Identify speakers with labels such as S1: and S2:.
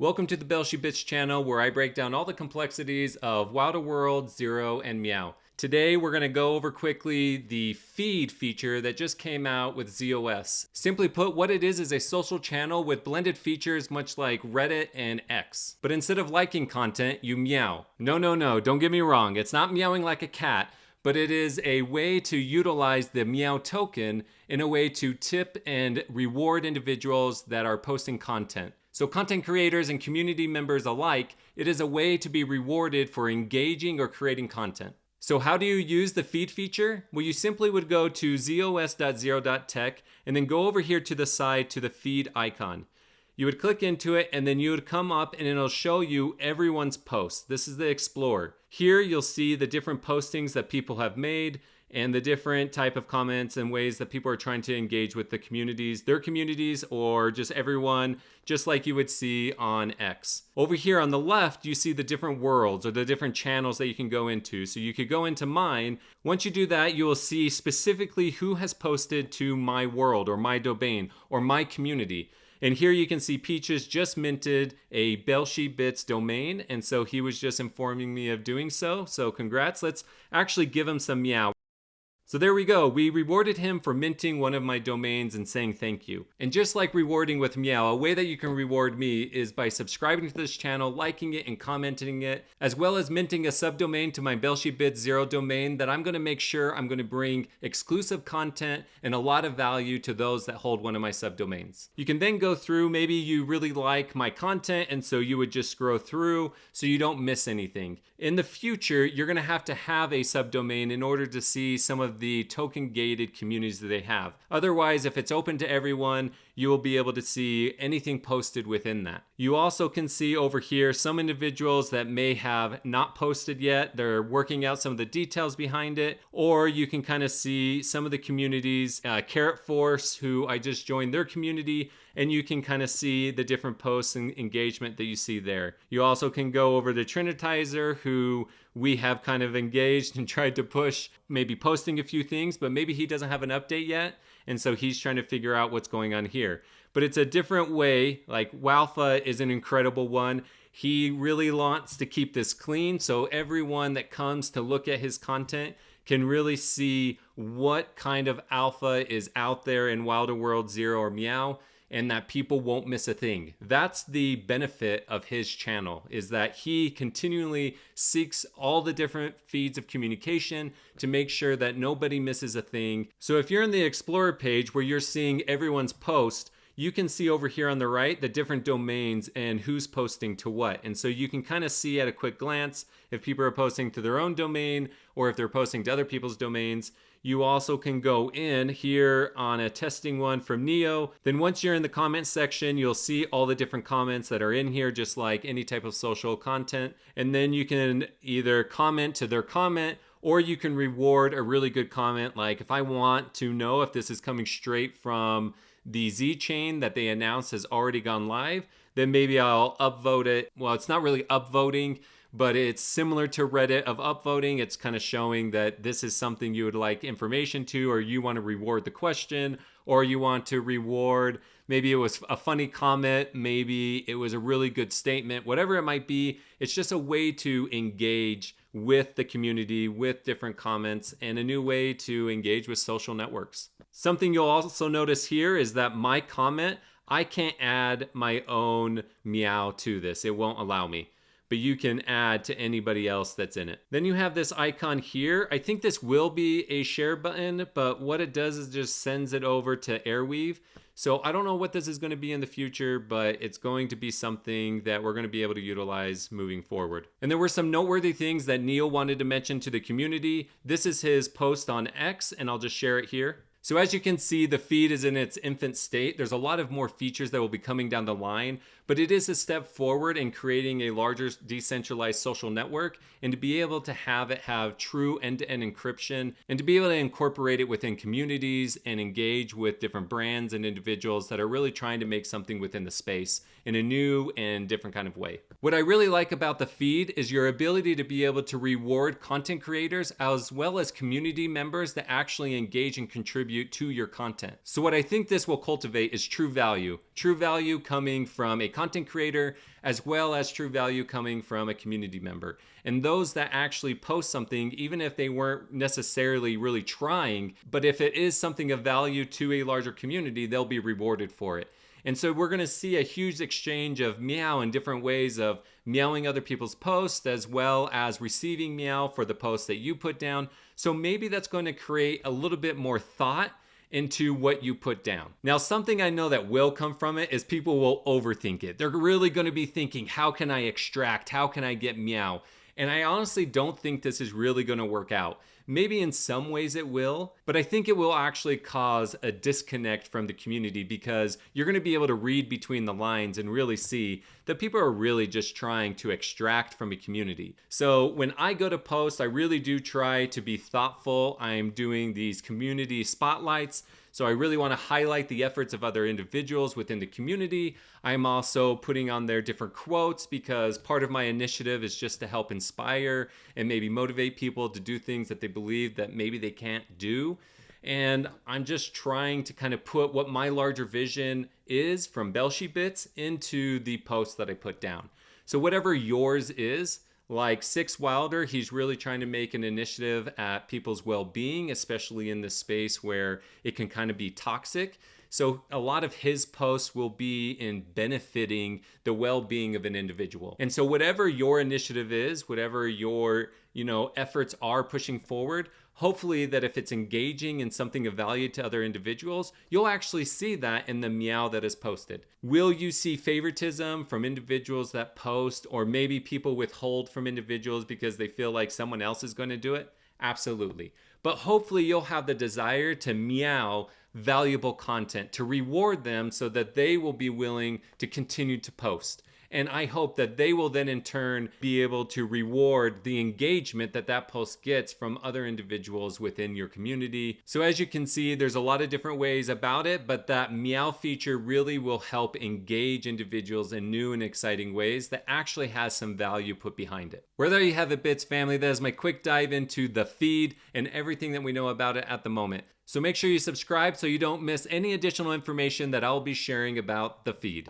S1: Welcome to the Belshi Bits channel, where I break down all the complexities of WoW to World, Zero, and Meow. Today we're going to go over quickly the feed feature that just came out with ZOS. Simply put, what it is a social channel with blended features much like Reddit and X. But instead of liking content, you meow. No, don't get me wrong, it's not meowing like a cat, but it is a way to utilize the MEOW token in a way to tip and reward individuals that are posting content. So content creators and community members alike, it is a way to be rewarded for engaging or creating content. So how do you use the feed feature? Well, you simply would go to zos.zero.tech and then go over here to the side to the feed icon. You would click into it and then you would come up and it'll show you everyone's posts. This is the Explorer. Here you'll see the different postings that people have made and the different type of comments and ways that people are trying to engage with the communities, their communities, or just everyone, just like you would see on X. Over here on the left, you see the different worlds or the different channels that you can go into. So you could go into mine. Once you do that, you will see specifically who has posted to my world or my domain or my community. And here you can see Peaches just minted a Belshi Bits domain, and so he was just informing me of doing so. So congrats. Let's actually give him some meow. So there we go. We rewarded him for minting one of my domains and saying thank you. And just like rewarding with Meow, a way that you can reward me is by subscribing to this channel, liking it and commenting it, as well as minting a subdomain to my Belshi Bits Zero domain that I'm going to make sure I'm going to bring exclusive content and a lot of value to those that hold one of my subdomains. You can then go through, maybe you really like my content and so you would just scroll through so you don't miss anything. In the future, you're going to have a subdomain in order to see some of the token gated communities that they have. Otherwise, if it's open to everyone, you will be able to see anything posted within that. You also can see over here some individuals that may have not posted yet. They're working out some of the details behind it, or you can kind of see some of the communities, Carrot Force, who I just joined their community, and you can kind of see the different posts and engagement that you see there. You also can go over to Trinitizer, who we have kind of engaged and tried to push, maybe posting a few things, but maybe he doesn't have an update yet. And so he's trying to figure out what's going on here. But it's a different way. Like Walfa is an incredible one. He really wants to keep this clean, so everyone that comes to look at his content can really see what kind of alpha is out there in WoW to World, Zero, or Meow, and that people won't miss a thing. That's the benefit of his channel, is that he continually seeks all the different feeds of communication to make sure that nobody misses a thing. So if you're in the Explorer page where you're seeing everyone's post, you can see over here on the right the different domains and who's posting to what. And so you can kind of see at a quick glance if people are posting to their own domain or if they're posting to other people's domains. You also can go in here on a testing one from Neo. Then once you're in the comment section, you'll see all the different comments that are in here, just like any type of social content. And then you can either comment to their comment, or you can reward a really good comment. Like if I want to know if this is coming straight from the Z chain that they announced has already gone live, then maybe I'll upvote it. Well, it's not really upvoting, but it's similar to Reddit of upvoting. It's kind of showing that this is something you would like information to, or you want to reward the question, or you want to reward, maybe it was a funny comment, maybe it was a really good statement, whatever it might be. It's just a way to engage with the community, with different comments, and a new way to engage with social networks. Something you'll also notice here is that my comment, I can't add my own meow to this. It won't allow me. But you can add to anybody else that's in it. Then you have this icon here. I think this will be a share button, but what it does is just sends it over to Arweave. So I don't know what this is going to be in the future, but it's going to be something that we're going to be able to utilize moving forward. And there were some noteworthy things that Neil wanted to mention to the community. This is his post on X, and I'll just share it here. So as you can see, the feed is in its infant state. There's a lot of more features that will be coming down the line, but it is a step forward in creating a larger decentralized social network, and to be able to have it have true end-to-end encryption, and to be able to incorporate it within communities and engage with different brands and individuals that are really trying to make something within the space in a new and different kind of way. What I really like about the feed is your ability to be able to reward content creators as well as community members that actually engage and contribute to your content. So what I think this will cultivate is true value coming from a content creator as well as true value coming from a community member. And those that actually post something, even if they weren't necessarily really trying, but if it is something of value to a larger community, they'll be rewarded for it. And so we're going to see a huge exchange of meow in different ways of meowing other people's posts as well as receiving meow for the posts that you put down. So maybe that's going to create a little bit more thought into what you put down. Now, something I know that will come from it is people will overthink it. They're really going to be thinking, how can I extract? How can I get meow? And I honestly don't think this is really going to work out. Maybe in some ways it will, but I think it will actually cause a disconnect from the community because you're going to be able to read between the lines and really see that people are really just trying to extract from a community. So when I go to post, I really do try to be thoughtful. I'm doing these community spotlights. So I really want to highlight the efforts of other individuals within the community. I'm also putting on their different quotes because part of my initiative is just to help inspire and maybe motivate people to do things that they believe that maybe they can't do. And I'm just trying to kind of put what my larger vision is from Belshi Bits into the posts that I put down. So whatever yours is, like Six Wilder, he's really trying to make an initiative at people's well-being, especially in this space where it can kind of be toxic. So a lot of his posts will be in benefiting the well-being of an individual. And so whatever your initiative is, whatever your, efforts are pushing forward, hopefully that if it's engaging in something of value to other individuals, you'll actually see that in the meow that is posted. Will you see favoritism from individuals that post, or maybe people withhold from individuals because they feel like someone else is going to do it? Absolutely. But hopefully you'll have the desire to meow valuable content, to reward them so that they will be willing to continue to post. And I hope that they will then in turn be able to reward the engagement that that post gets from other individuals within your community. So as you can see, there's a lot of different ways about it, but that meow feature really will help engage individuals in new and exciting ways that actually has some value put behind it. Well, there you have it, Bits family. That is my quick dive into the feed and everything that we know about it at the moment. So make sure you subscribe so you don't miss any additional information that I'll be sharing about the feed.